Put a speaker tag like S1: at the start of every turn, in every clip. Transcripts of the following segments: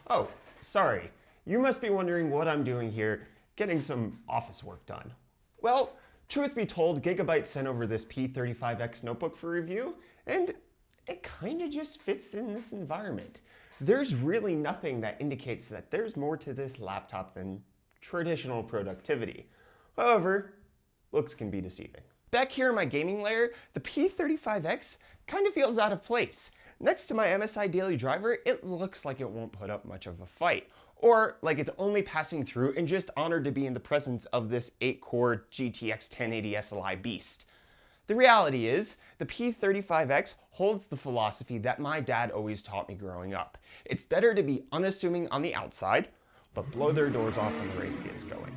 S1: Oh, sorry. You must be wondering what I'm doing here, getting some office work done. Well, truth be told, Gigabyte sent over this P35X notebook for review, and it kinda just fits in this environment. There's really nothing that indicates that there's more to this laptop than traditional productivity. However, looks can be deceiving. Back here in my gaming layer, the P35X kind of feels out of place. Next to my MSI Daily Driver, it looks like it won't put up much of a fight, or like it's only passing through and just honored to be in the presence of this 8-core GTX 1080 SLI beast. The reality is, the P35X holds the philosophy that my dad always taught me growing up. It's better to be unassuming on the outside, but blow their doors off when the race gets going.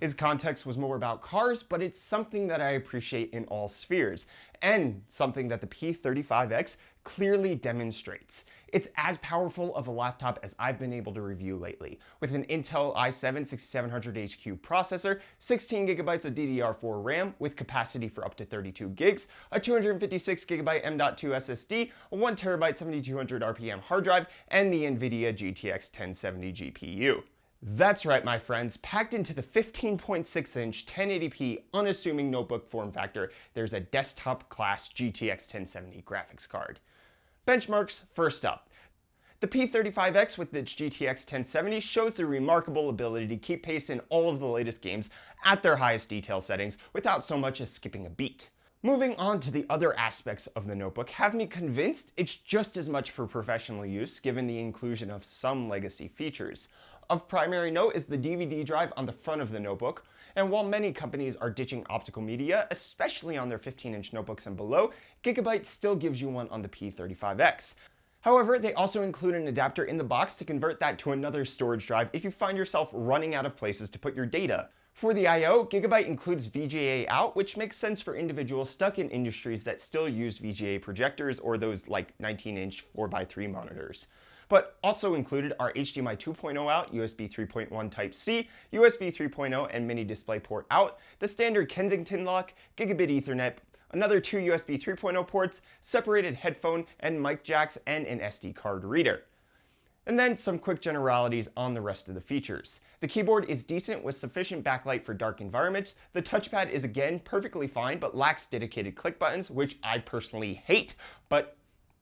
S1: His context was more about cars, but it's something that I appreciate in all spheres, and something that the P35X clearly demonstrates. It's as powerful of a laptop as I've been able to review lately, with an Intel i7-6700HQ processor, 16 gigabytes of DDR4 RAM with capacity for up to 32 gigs, a 256 gigabyte M.2 SSD, a 1 terabyte 7200 RPM hard drive, and the NVIDIA GTX 1070 GPU. That's right, my friends, packed into the 15.6-inch 1080p unassuming notebook form factor, there's a desktop-class GTX 1070 graphics card. Benchmarks first up. The P35X with its GTX 1070 shows the remarkable ability to keep pace in all of the latest games at their highest detail settings without so much as skipping a beat. Moving on to the other aspects of the notebook have me convinced it's just as much for professional use given the inclusion of some legacy features. Of primary note is the DVD drive on the front of the notebook, and while many companies are ditching optical media, especially on their 15-inch notebooks and below, Gigabyte still gives you one on the P35X. However, they also include an adapter in the box to convert that to another storage drive if you find yourself running out of places to put your data. For the I/O, Gigabyte includes VGA out, which makes sense for individuals stuck in industries that still use VGA projectors or those like 19-inch 4x3 monitors. But also included are HDMI 2.0 out, USB 3.1 Type-C, USB 3.0 and mini DisplayPort out, the standard Kensington lock, Gigabit Ethernet, another 2 USB 3.0 ports, separated headphone and mic jacks, and an SD card reader. And then some quick generalities on the rest of the features. The keyboard is decent with sufficient backlight for dark environments. The touchpad is again perfectly fine but lacks dedicated click buttons, which I personally hate, but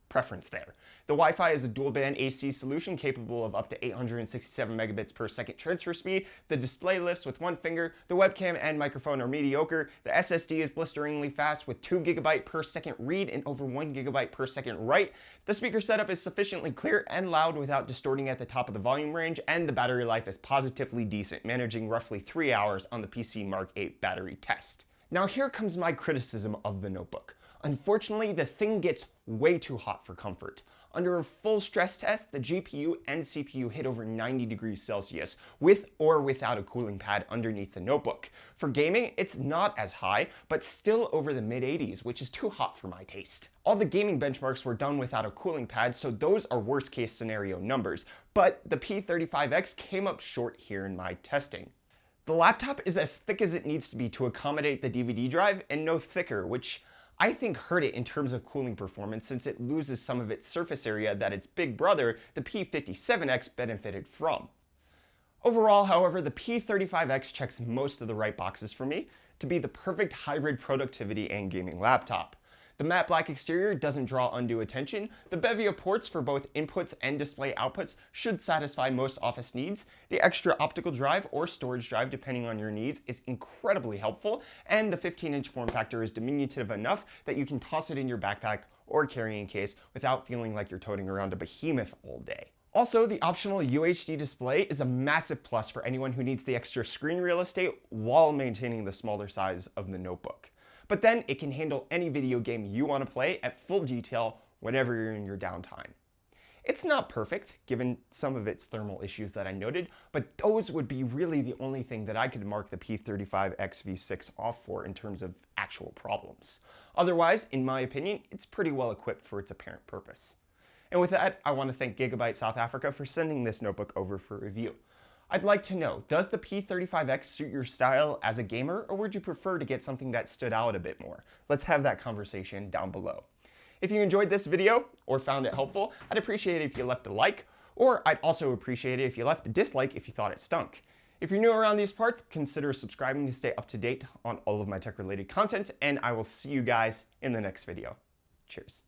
S1: preference there. The Wi-Fi is a dual-band AC solution capable of up to 867 megabits per second transfer speed. The display lifts with one finger. The webcam and microphone are mediocre. The SSD is blisteringly fast with 2 gigabyte per second read and over 1 gigabyte per second write. The speaker setup is sufficiently clear and loud without distorting at the top of the volume range, and the battery life is positively decent, managing roughly 3 hours on the PC Mark 8 battery test. Now here comes my criticism of the notebook. Unfortunately, the thing gets way too hot for comfort. Under a full stress test, the GPU and CPU hit over 90 degrees Celsius, with or without a cooling pad underneath the notebook. For gaming, it's not as high, but still over the mid-80s, which is too hot for my taste. All the gaming benchmarks were done without a cooling pad, so those are worst case scenario numbers, but the P35X came up short here in my testing. The laptop is as thick as it needs to be to accommodate the DVD drive, and no thicker, which I think hurt it in terms of cooling performance since it loses some of its surface area that its big brother, the P57X, benefited from. Overall, however, the P35X checks most of the right boxes for me to be the perfect hybrid productivity and gaming laptop. The matte black exterior doesn't draw undue attention. The bevy of ports for both inputs and display outputs should satisfy most office needs. The extra optical drive or storage drive, depending on your needs, is incredibly helpful, and the 15-inch form factor is diminutive enough that you can toss it in your backpack or carrying case without feeling like you're toting around a behemoth all day. Also, the optional UHD display is a massive plus for anyone who needs the extra screen real estate while maintaining the smaller size of the notebook. But then it can handle any video game you want to play at full detail whenever you're in your downtime. It's not perfect, given some of its thermal issues that I noted, but those would be really the only thing that I could mark the P35X V6 off for in terms of actual problems. Otherwise, in my opinion, it's pretty well equipped for its apparent purpose. And with that, I want to thank Gigabyte South Africa for sending this notebook over for review. I'd like to know, does the P35X suit your style as a gamer, or would you prefer to get something that stood out a bit more? Let's have that conversation down below. If you enjoyed this video or found it helpful, I'd appreciate it if you left a like Or I'd also appreciate it if you left a dislike if you thought it stunk. If you're new around these parts, consider subscribing to stay up to date on all of my tech-related content, and I will see you guys in the next video. Cheers.